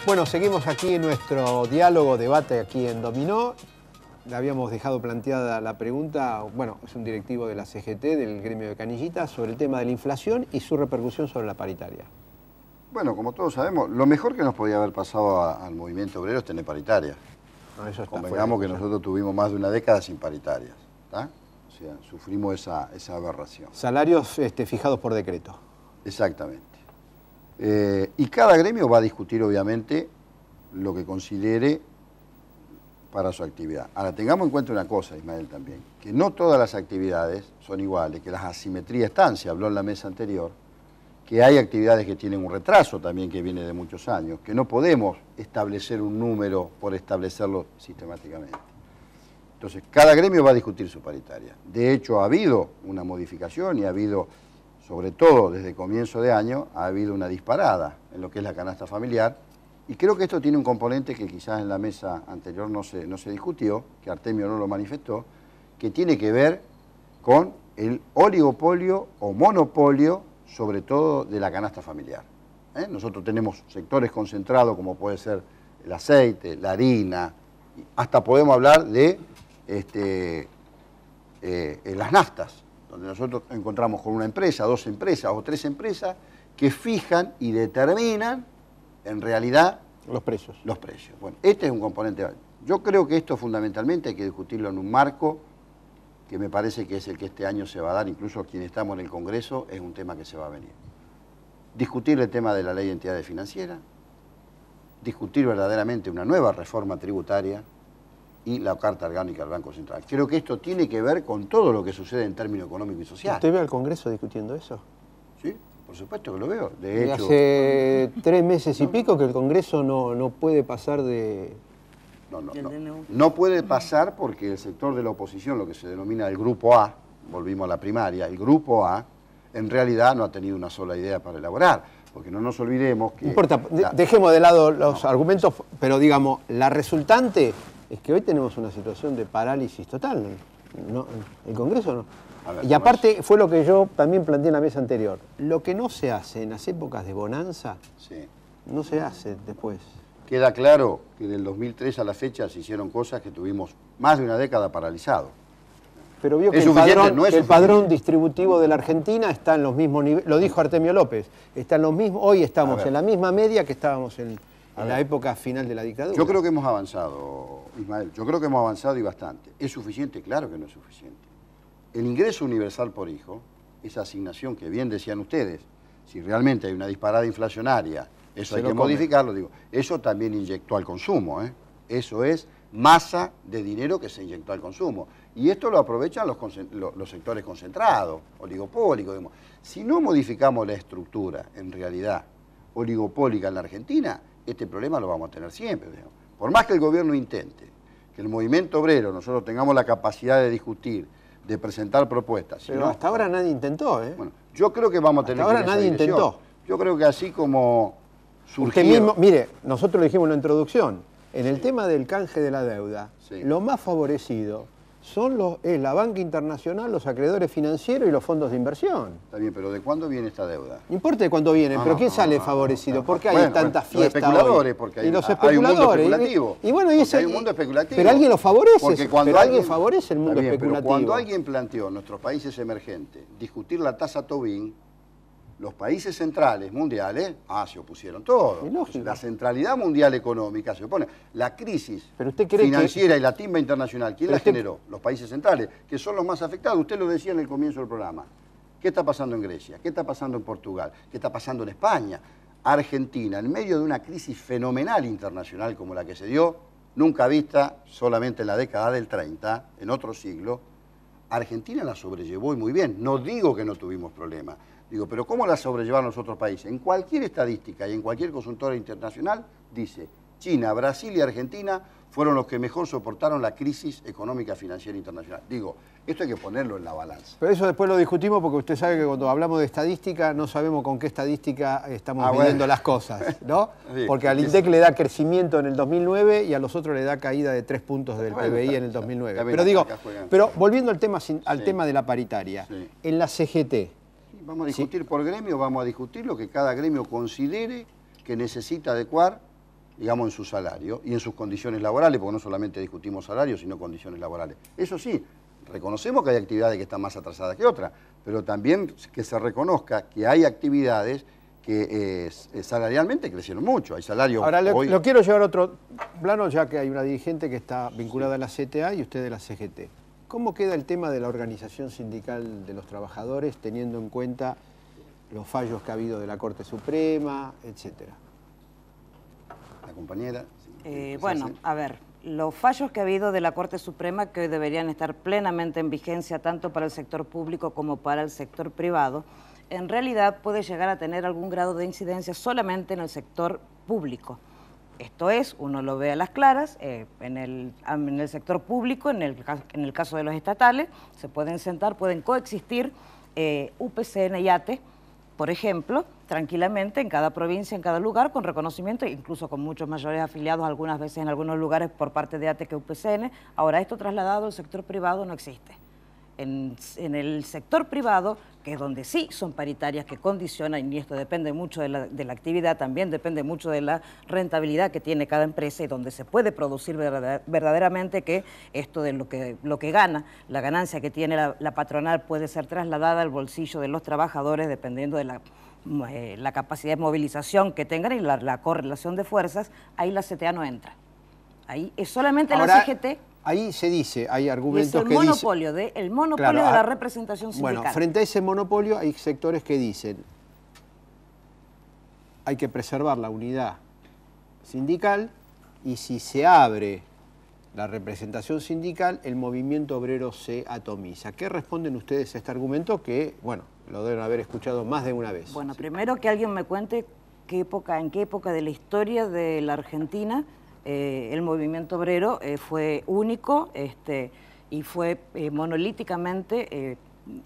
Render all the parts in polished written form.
Bueno, seguimos aquí en nuestro diálogo, debate aquí en Dominó. Le habíamos dejado planteada la pregunta, bueno, es un directivo de la CGT, del gremio de canillitas, sobre el tema de la inflación y su repercusión sobre la paritaria. Bueno, como todos sabemos, lo mejor que nos podía haber pasado al movimiento obrero es tener paritarias. No, eso está Convengamos que nosotros tuvimos más de una década sin paritarias, ¿tá? O sea, sufrimos esa aberración. Salarios fijados por decreto. Exactamente. Y cada gremio va a discutir, obviamente, lo que considere para su actividad. Ahora, tengamos en cuenta una cosa, Ismael, también, que no todas las actividades son iguales, que las asimetrías están, se habló en la mesa anterior, que hay actividades que tienen un retraso también que viene de muchos años, que no podemos establecer un número por establecerlo sistemáticamente. Entonces, cada gremio va a discutir su paritaria. De hecho, ha habido una modificación y ha habido, sobre todo desde comienzo de año, ha habido una disparada en lo que es la canasta familiar. Y creo que esto tiene un componente que quizás en la mesa anterior no se discutió, que Artemio no lo manifestó, que tiene que ver con el oligopolio o monopolio, sobre todo de la canasta familiar. Nosotros tenemos sectores concentrados como puede ser el aceite, la harina, hasta podemos hablar de las naftas, donde nosotros encontramos con una empresa, dos empresas o tres empresas que fijan y determinan en realidad los precios. Bueno, este es un componente. Yo creo que esto fundamentalmente hay que discutirlo en un marco que me parece que es el que este año se va a dar, incluso quienes estamos en el Congreso, es un tema que se va a venir. Discutir el tema de la ley de entidades financieras, discutir verdaderamente una nueva reforma tributaria y la Carta Orgánica del Banco Central. Creo que esto tiene que ver con todo lo que sucede en términos económico y social. ¿Usted ve al Congreso discutiendo eso? Sí, por supuesto que lo veo. De hecho, hace 3 meses y pico que el Congreso no puede pasar de... No puede pasar porque el sector de la oposición, lo que se denomina el Grupo A, volvimos a la primaria, el Grupo A, en realidad no ha tenido una sola idea para elaborar, porque no nos olvidemos que... No importa, dejemos de lado los argumentos, pero digamos, la resultante es que hoy tenemos una situación de parálisis total. El Congreso no. Ver, y aparte, fue lo que yo también planteé en la mesa anterior, lo que no se hace en las épocas de bonanza, sí, no se hace después. Queda claro que del 2003 a la fecha se hicieron cosas que tuvimos más de una década paralizado. Pero vio que el padrón distributivo de la Argentina está en los mismos niveles, lo dijo Artemio López, está en los mismos, hoy estamos en la misma media que estábamos en la época final de la dictadura. Yo creo que hemos avanzado, Ismael, yo creo que hemos avanzado y bastante. ¿Es suficiente? Claro que no es suficiente. El ingreso universal por hijo, esa asignación que bien decían ustedes, si realmente hay una disparada inflacionaria, eso hay que modificarlo, digo. Eso también inyectó al consumo, Eso es masa de dinero que se inyectó al consumo. Y esto lo aprovechan los sectores concentrados, oligopólicos. Digamos. Si no modificamos la estructura, en realidad, oligopólica en la Argentina, este problema lo vamos a tener siempre. Digamos. Por más que el gobierno intente, que el movimiento obrero, nosotros tengamos la capacidad de discutir, de presentar propuestas. Pero hasta ahora nadie intentó, Bueno, yo creo que vamos a tener que ir en esa dirección. Hasta ahora nadie intentó. Yo creo que así como surgieron... Usted mismo, mire, nosotros lo dijimos en la introducción, en el tema del canje de la deuda, lo más favorecido son la banca internacional, los acreedores financieros y los fondos de inversión. Está bien, pero ¿de cuándo viene esta deuda? No importa de cuándo viene, pero ¿quién sale favorecido? ¿Por qué hay tantas fiestas? Los especuladores, hoy? Porque hay un mundo especulativo. Y bueno, hay un mundo especulativo. Pero alguien lo favorece, alguien favorece el mundo especulativo. Pero cuando alguien planteó en nuestros países emergentes discutir la tasa Tobin, los países centrales mundiales, se opusieron todos. La centralidad mundial económica se opone. La crisis financiera y la timba internacional, ¿quién la generó? Los países centrales, que son los más afectados. Usted lo decía en el comienzo del programa. ¿Qué está pasando en Grecia? ¿Qué está pasando en Portugal? ¿Qué está pasando en España? Argentina, en medio de una crisis fenomenal internacional como la que se dio, nunca vista solamente en la década del 30, en otro siglo, Argentina la sobrellevó y muy bien. No digo que no tuvimos problemas. Digo, pero ¿cómo la sobrellevaron los otros países? En cualquier estadística y en cualquier consultora internacional dice China, Brasil y Argentina fueron los que mejor soportaron la crisis económica financiera internacional. Digo, esto hay que ponerlo en la balanza. Pero eso después lo discutimos porque usted sabe que cuando hablamos de estadística no sabemos con qué estadística estamos midiendo las cosas, ¿no? Porque al INDEC le da crecimiento en el 2009 y a los otros le da caída de 3 puntos del PBI en el 2009. Pero digo, volviendo al tema de la paritaria, en la CGT... Vamos a discutir por gremio, vamos a discutir lo que cada gremio considere que necesita adecuar digamos, en su salario y en sus condiciones laborales, porque no solamente discutimos salarios, sino condiciones laborales. Eso sí, reconocemos que hay actividades que están más atrasadas que otras, pero también que se reconozca que hay actividades que salarialmente crecieron mucho. Hay salarios... Ahora, lo quiero llevar a otro plano, ya que hay una dirigente que está vinculada a la CTA y usted de la CGT. ¿Cómo queda el tema de la organización sindical de los trabajadores, teniendo en cuenta los fallos que ha habido de la Corte Suprema, etcétera? La compañera... Bueno, a ver, los fallos que ha habido de la Corte Suprema, que hoy deberían estar plenamente en vigencia tanto para el sector público como para el sector privado, en realidad puede llegar a tener algún grado de incidencia solamente en el sector público. Esto es, uno lo ve a las claras, en el sector público, en el caso de los estatales, se pueden sentar, pueden coexistir UPCN y ATE, por ejemplo, tranquilamente en cada provincia, en cada lugar, con reconocimiento, incluso con muchos mayores afiliados, algunas veces en algunos lugares por parte de ATE que UPCN. Ahora, esto trasladado al sector privado no existe. En el sector privado, que es donde sí son paritarias que condicionan, y esto depende mucho de la actividad, también depende mucho de la rentabilidad que tiene cada empresa y donde se puede producir verdaderamente que esto de lo que gana, la ganancia que tiene la patronal puede ser trasladada al bolsillo de los trabajadores dependiendo de la capacidad de movilización que tengan y la correlación de fuerzas. Ahí la CTA no entra. Ahí es solamente la CGT. Ahí se dice, hay argumentos que dicen... El monopolio claro, de la representación sindical. Bueno, frente a ese monopolio hay sectores que dicen hay que preservar la unidad sindical y si se abre la representación sindical, el movimiento obrero se atomiza. ¿Qué responden ustedes a este argumento que, bueno, lo deben haber escuchado más de una vez? Bueno, primero que alguien me cuente en qué época de la historia de la Argentina el movimiento obrero fue único y fue monolíticamente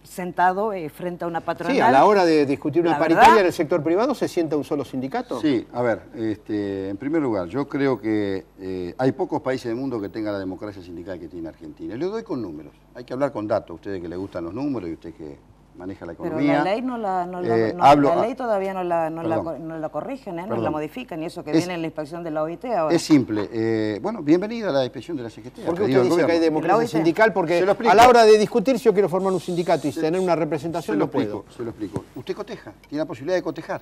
sentado frente a una patronal. Sí, a la hora de discutir una paritaria en el sector privado, ¿se sienta un solo sindicato? Sí, a ver, en primer lugar, yo creo que hay pocos países del mundo que tengan la democracia sindical que tiene Argentina. Le doy con números, hay que hablar con datos, ustedes que les gustan los números y usted que maneja la economía. Pero la ley todavía no la corrigen, no la modifican, y eso que viene en la inspección de la OIT ahora. Es simple. Bueno, bienvenida a la inspección de la CGT. ¿Por qué usted dice que hay democracia sindical? Porque a la hora de discutir, si yo quiero formar un sindicato y tener una representación, no puedo. Se lo explico. Usted coteja, tiene la posibilidad de cotejar.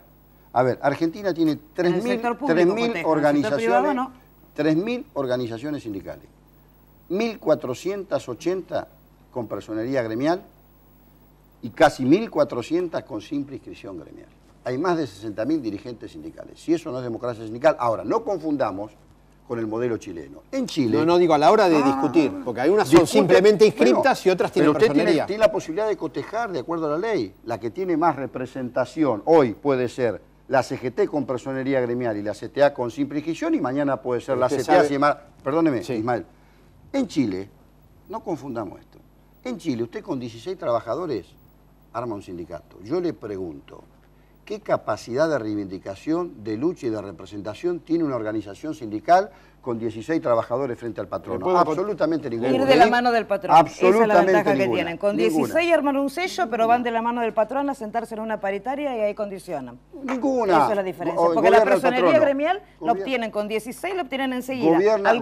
A ver, Argentina tiene 3.000 organizaciones, no. 3.000 organizaciones sindicales, 1.480 con personería gremial, y casi 1.400 con simple inscripción gremial. Hay más de 60.000 dirigentes sindicales. Si eso no es democracia sindical... Ahora, no confundamos con el modelo chileno. En Chile... No digo a la hora de discutir, porque hay unas son simplemente inscriptas y otras tienen personería. Pero usted tiene la posibilidad de cotejar de acuerdo a la ley. La que tiene más representación hoy puede ser la CGT con personería gremial y la CTA con simple inscripción, y mañana puede ser la CTA... Perdóneme, sí. Ismael. En Chile, no confundamos esto. En Chile, usted con 16 trabajadores... arma un sindicato. Yo le pregunto, ¿qué capacidad de reivindicación, de lucha y de representación tiene una organización sindical con 16 trabajadores frente al patrono? Absolutamente ninguna. Ir de la mano del patrón. Absolutamente esa es la ventaja ninguna. Que tienen. Con 16 arman un sello, pero van de la mano del patrón a sentarse en una paritaria y ahí condicionan. Ninguna. Esa es la diferencia. Porque la personería gremial la obtienen con 16, la obtienen enseguida. Gobierna el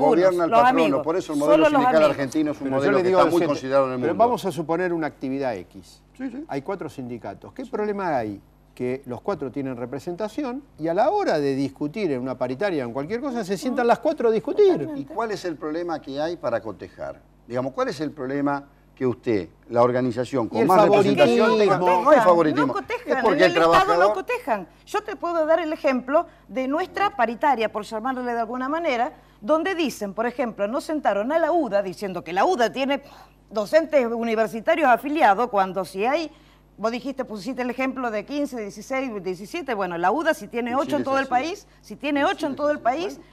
patrono. Amigos. Por eso el modelo sindical argentino es un modelo que está muy considerado en el mundo. Pero vamos a suponer una actividad X. Sí. Hay 4 sindicatos. ¿Qué problema hay? Que los 4 tienen representación y a la hora de discutir en una paritaria o en cualquier cosa se sientan las 4 a discutir. ¿Y cuál es el problema que hay para cotejar? Digamos, ¿cuál es el problema que usted, la organización con más representación tenga? No hay favoritismo. No cotejan, es porque en el Estado no cotejan. Yo te puedo dar el ejemplo de nuestra paritaria, por llamarle de alguna manera, donde dicen, por ejemplo, no sentaron a la UDA diciendo que la UDA tiene docentes universitarios afiliados, cuando si hay, vos pusiste el ejemplo de 15, 16, 17, bueno, la UDA si tiene 8 en todo el país,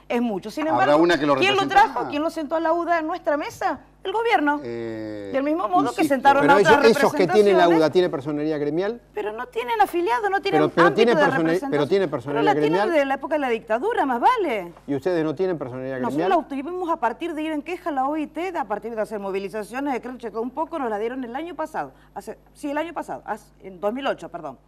es mucho. Sin embargo, ¿quién lo trajo? ¿Quién lo sentó a la UDA en nuestra mesa? El gobierno. Del mismo modo que sentaron a otras representaciones. Esos que tienen la UDA, ¿tiene personería gremial? Pero no tienen afiliado, no tienen ámbito de representación. Pero tiene personería gremial. Pero la tienen de la época de la dictadura, más vale. ¿Y ustedes no tienen personería gremial? Nosotros la obtuvimos a partir de ir en queja a la OIT, a partir de hacer movilizaciones de crédito un poco, nos la dieron el año pasado. El año pasado, en 2008, perdón.